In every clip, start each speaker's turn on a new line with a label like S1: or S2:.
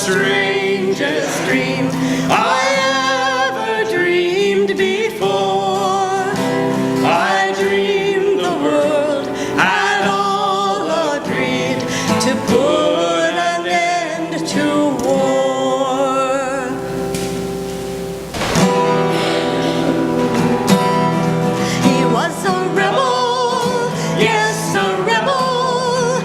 S1: strangest dream I ever dreamed before. I dreamed the world had all agreed to put an end to war. He was a rebel, yes, a rebel.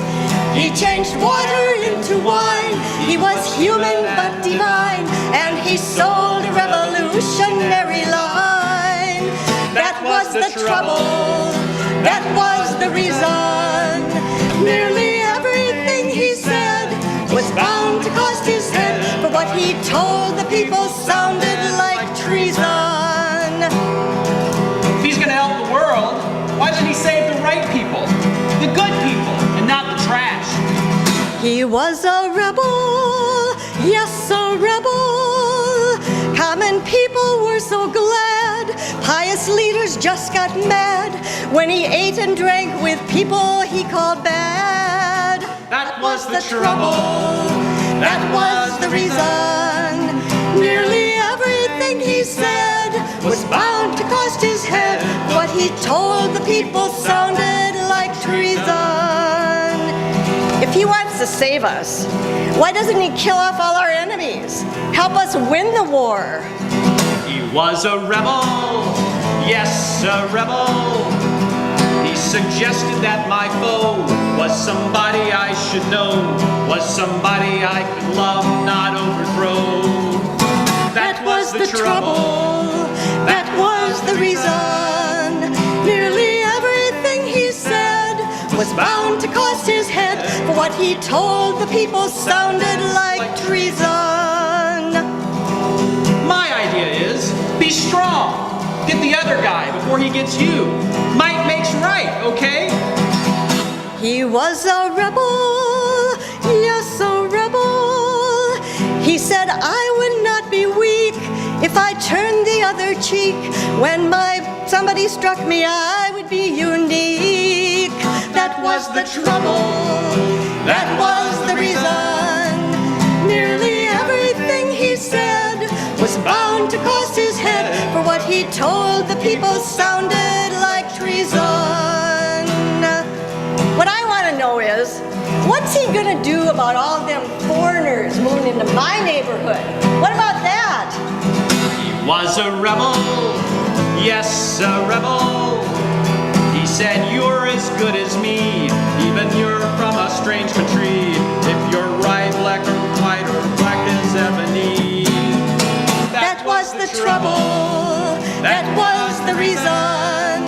S1: He changed water into wine. He was human but divine, and he sold a revolutionary line. That was the trouble, that was the reason. Nearly everything he said was bound to cost his head, but what he told the people sounded like treason.
S2: If he's gonna help the world, why should he save the right people, the good people, and not the trash?
S1: He was a rebel, yes, a rebel. Common people were so glad. Pious leaders just got mad when he ate and drank with people he called bad.
S2: That was the trouble,
S1: that was the reason. Nearly everything he said was bound to cost his head. What he told the people sounded like treason. If he wants to save us, why doesn't he kill off all our enemies? Help us win the war.
S2: He was a rebel, yes, a rebel. He suggested that my foe was somebody I should know, was somebody I could love, not overthrow.
S1: That was the trouble, that was the reason. Nearly everything he said was bound to cost his head, for what he told the people sounded like treason.
S2: My idea is, be strong. Get the other guy before he gets you. Might makes right, okay?
S1: He was a rebel, yes, a rebel. He said I would not be weak if I turned the other cheek. When somebody struck me, I would be unique. That was the trouble, that was the reason. Nearly everything he said was bound to cost his head, for what he told the people sounded like treason. What I want to know is, what's he gonna do about all them foreigners moving into my neighborhood? What about that?
S2: He was a rebel, yes, a rebel. He said, you're as good as me, even you're from a strange country. If you're right, black or white, or black as ebony.
S1: That was the trouble, that was the reason.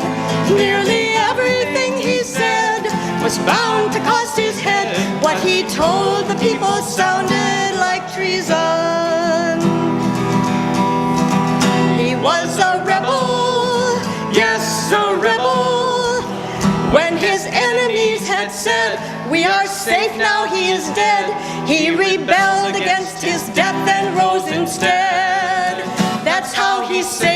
S1: Nearly everything he said was bound to cost his head. What he told the people sounded like treason. He was a rebel, yes, a rebel. When his enemies had said, we are safe now, he is dead, he rebelled against his death and rose instead. That's how he saved